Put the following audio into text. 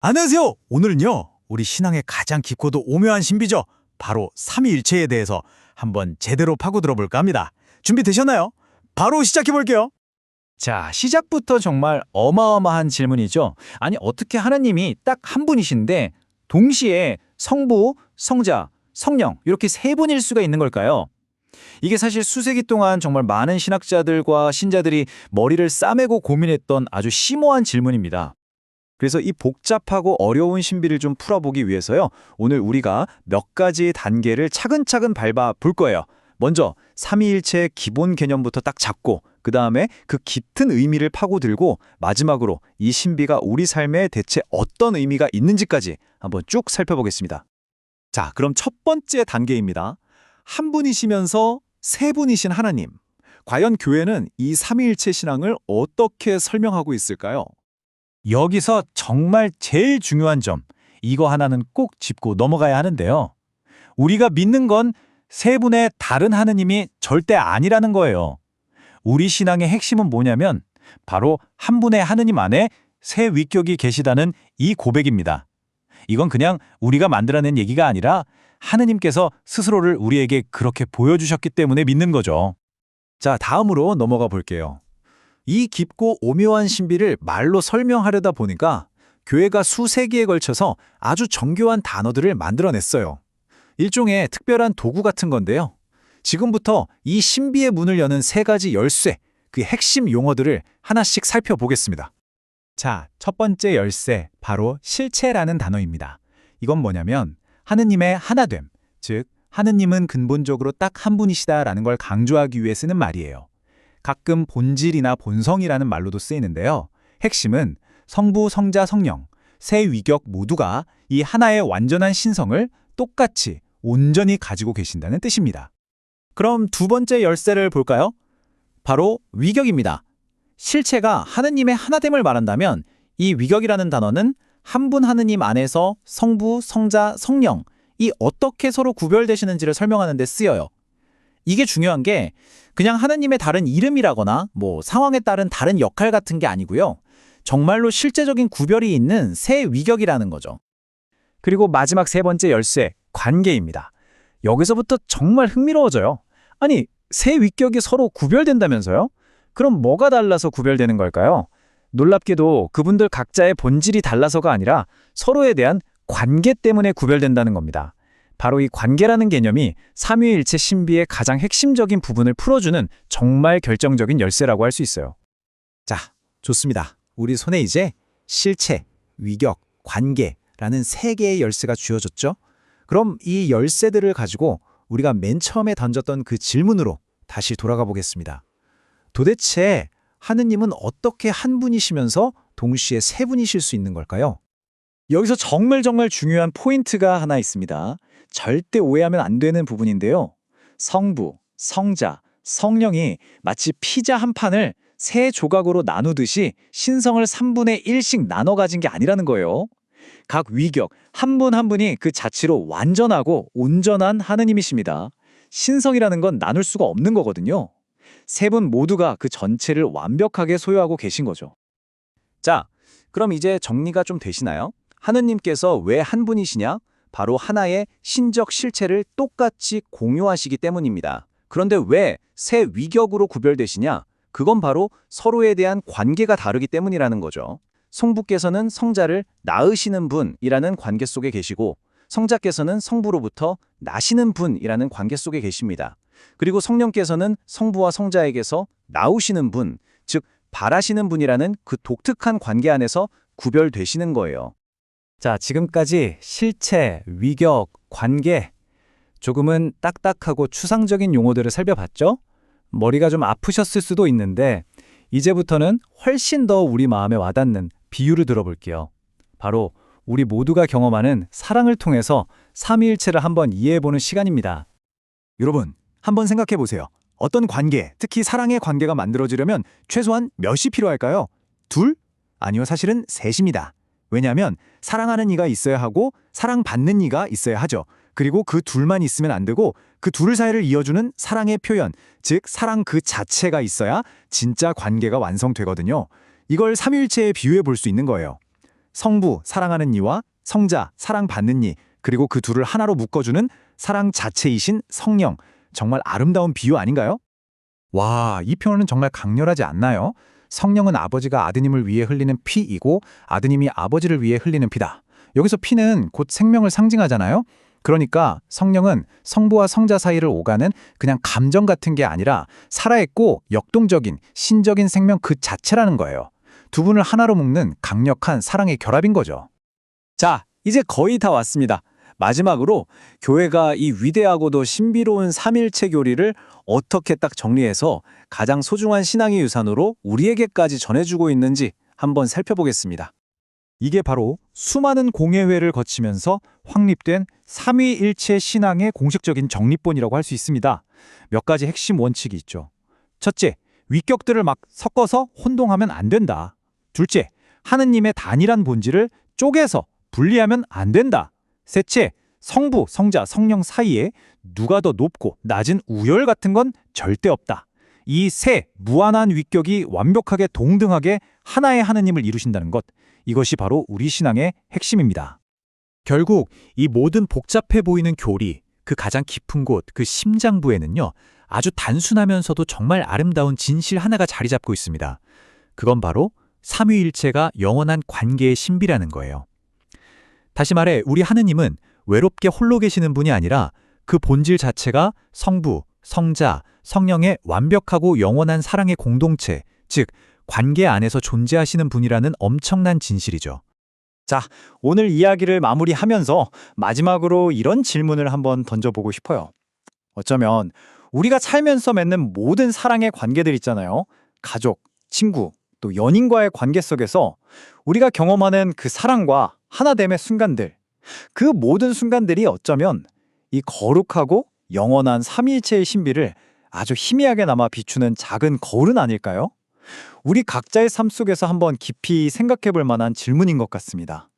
안녕하세요. 오늘은요, 우리 신앙의 가장 깊고도 오묘한 신비죠. 바로 삼위일체에 대해서 한번 제대로 파고 들어볼까 합니다. 준비되셨나요? 바로 시작해볼게요. 자, 시작부터 정말 어마어마한 질문이죠. 아니, 어떻게 하나님이 딱 한 분이신데 동시에 성부, 성자, 성령 이렇게 세 분일 수가 있는 걸까요? 이게 사실 수세기 동안 정말 많은 신학자들과 신자들이 머리를 싸매고 고민했던 아주 심오한 질문입니다. 그래서 이 복잡하고 어려운 신비를 좀 풀어보기 위해서요. 오늘 우리가 몇 가지 단계를 차근차근 밟아 볼 거예요. 먼저 삼위일체의 기본 개념부터 딱 잡고 그 다음에 그 깊은 의미를 파고들고 마지막으로 이 신비가 우리 삶에 대체 어떤 의미가 있는지까지 한번 쭉 살펴보겠습니다. 자, 그럼 첫 번째 단계입니다. 한 분이시면서 세 분이신 하나님. 과연 교회는 이 삼위일체 신앙을 어떻게 설명하고 있을까요? 여기서 정말 제일 중요한 점, 이거 하나는 꼭 짚고 넘어가야 하는데요. 우리가 믿는 건 세 분의 다른 하느님이 절대 아니라는 거예요. 우리 신앙의 핵심은 뭐냐면 바로 한 분의 하느님 안에 세 위격이 계시다는 이 고백입니다. 이건 그냥 우리가 만들어낸 얘기가 아니라 하느님께서 스스로를 우리에게 그렇게 보여주셨기 때문에 믿는 거죠. 자, 다음으로 넘어가 볼게요. 이 깊고 오묘한 신비를 말로 설명하려다 보니까 교회가 수세기에 걸쳐서 아주 정교한 단어들을 만들어냈어요. 일종의 특별한 도구 같은 건데요. 지금부터 이 신비의 문을 여는 세 가지 열쇠, 그 핵심 용어들을 하나씩 살펴보겠습니다. 자, 첫 번째 열쇠, 바로 실체라는 단어입니다. 이건 뭐냐면 하느님의 하나됨, 즉 하느님은 근본적으로 딱 한 분이시다라는 걸 강조하기 위해 쓰는 말이에요. 가끔 본질이나 본성이라는 말로도 쓰이는데요. 핵심은 성부, 성자, 성령, 세 위격 모두가 이 하나의 완전한 신성을 똑같이 온전히 가지고 계신다는 뜻입니다. 그럼 두 번째 열쇠를 볼까요? 바로 위격입니다. 실체가 하느님의 하나됨을 말한다면 이 위격이라는 단어는 한 분 하느님 안에서 성부, 성자, 성령 이 어떻게 서로 구별되시는지를 설명하는 데 쓰여요. 이게 중요한 게 그냥 하느님의 다른 이름이라거나 상황에 따른 다른 역할 같은 게 아니고요. 정말로 실제적인 구별이 있는 세 위격이라는 거죠. 그리고 마지막 세 번째 열쇠, 관계입니다. 여기서부터 정말 흥미로워져요. 아니, 세 위격이 서로 구별된다면서요? 그럼 뭐가 달라서 구별되는 걸까요? 놀랍게도 그분들 각자의 본질이 달라서가 아니라 서로에 대한 관계 때문에 구별된다는 겁니다. 바로 이 관계라는 개념이 삼위일체 신비의 가장 핵심적인 부분을 풀어주는 정말 결정적인 열쇠라고 할 수 있어요. 자, 좋습니다. 우리 손에 이제 실체, 위격, 관계라는 세 개의 열쇠가 쥐어졌죠? 그럼 이 열쇠들을 가지고 우리가 맨 처음에 던졌던 그 질문으로 다시 돌아가 보겠습니다. 도대체 하느님은 어떻게 한 분이시면서 동시에 세 분이실 수 있는 걸까요? 여기서 정말 중요한 포인트가 하나 있습니다. 절대 오해하면 안 되는 부분인데요. 성부, 성자, 성령이 마치 피자 한 판을 세 조각으로 나누듯이 신성을 3분의 1씩 나눠 가진 게 아니라는 거예요. 각 위격, 한 분 한 분이 그 자체로 완전하고 온전한 하느님이십니다. 신성이라는 건 나눌 수가 없는 거거든요. 세 분 모두가 그 전체를 완벽하게 소유하고 계신 거죠. 자, 그럼 이제 정리가 좀 되시나요? 하느님께서 왜 한 분이시냐? 바로 하나의 신적 실체를 똑같이 공유하시기 때문입니다. 그런데 왜 세 위격으로 구별되시냐? 그건 바로 서로에 대한 관계가 다르기 때문이라는 거죠. 성부께서는 성자를 낳으시는 분이라는 관계 속에 계시고 성자께서는 성부로부터 나시는 분이라는 관계 속에 계십니다. 그리고 성령께서는 성부와 성자에게서 나오시는 분, 즉 바라시는 분이라는 그 독특한 관계 안에서 구별되시는 거예요. 자, 지금까지 실체, 위격, 관계, 조금은 딱딱하고 추상적인 용어들을 살펴봤죠? 머리가 좀 아프셨을 수도 있는데 이제부터는 훨씬 더 우리 마음에 와닿는 비유를 들어볼게요. 바로 우리 모두가 경험하는 사랑을 통해서 삼위일체를 한번 이해해보는 시간입니다. 여러분, 한번 생각해보세요. 어떤 관계, 특히 사랑의 관계가 만들어지려면 최소한 몇이 필요할까요? 둘? 아니요, 사실은 셋입니다. 왜냐하면 사랑하는 이가 있어야 하고 사랑받는 이가 있어야 하죠. 그리고 그 둘만 있으면 안 되고 그 둘 사이를 이어주는 사랑의 표현, 즉 사랑 그 자체가 있어야 진짜 관계가 완성되거든요. 이걸 삼위일체에 비유해 볼 수 있는 거예요. 성부, 사랑하는 이와 성자, 사랑받는 이, 그리고 그 둘을 하나로 묶어주는 사랑 자체이신 성령. 정말 아름다운 비유 아닌가요? 와, 이 표현은 정말 강렬하지 않나요? 성령은 아버지가 아드님을 위해 흘리는 피이고 아드님이 아버지를 위해 흘리는 피다. 여기서 피는 곧 생명을 상징하잖아요. 그러니까 성령은 성부와 성자 사이를 오가는 그냥 감정 같은 게 아니라 살아있고 역동적인 신적인 생명 그 자체라는 거예요. 두 분을 하나로 묶는 강력한 사랑의 결합인 거죠. 자, 이제 거의 다 왔습니다. 마지막으로 교회가 이 위대하고도 신비로운 삼일체 교리를 어떻게 딱 정리해서 가장 소중한 신앙의 유산으로 우리에게까지 전해주고 있는지 한번 살펴보겠습니다. 이게 바로 수많은 공예회를 거치면서 확립된 삼위일체 신앙의 공식적인 정립본이라고 할 수 있습니다. 몇 가지 핵심 원칙이 있죠. 첫째, 위격들을 막 섞어서 혼동하면 안 된다. 둘째, 하느님의 단일한 본질을 쪼개서 분리하면 안 된다. 셋째, 성부, 성자, 성령 사이에 누가 더 높고 낮은 우열 같은 건 절대 없다. 이 세 무한한 위격이 완벽하게 동등하게 하나의 하느님을 이루신다는 것, 이것이 바로 우리 신앙의 핵심입니다. 결국 이 모든 복잡해 보이는 교리, 그 가장 깊은 곳, 그 심장부에는요, 아주 단순하면서도 정말 아름다운 진실 하나가 자리 잡고 있습니다. 그건 바로 삼위일체가 영원한 관계의 신비라는 거예요. 다시 말해 우리 하느님은 외롭게 홀로 계시는 분이 아니라 그 본질 자체가 성부, 성자, 성령의 완벽하고 영원한 사랑의 공동체, 즉 관계 안에서 존재하시는 분이라는 엄청난 진실이죠. 자, 오늘 이야기를 마무리하면서 마지막으로 이런 질문을 한번 던져보고 싶어요. 어쩌면 우리가 살면서 맺는 모든 사랑의 관계들 있잖아요. 가족, 친구, 또 연인과의 관계 속에서 우리가 경험하는 그 사랑과 하나됨의 순간들, 그 모든 순간들이 어쩌면 이 거룩하고 영원한 삼위일체의 신비를 아주 희미하게 남아 비추는 작은 거울은 아닐까요? 우리 각자의 삶 속에서 한번 깊이 생각해 볼 만한 질문인 것 같습니다.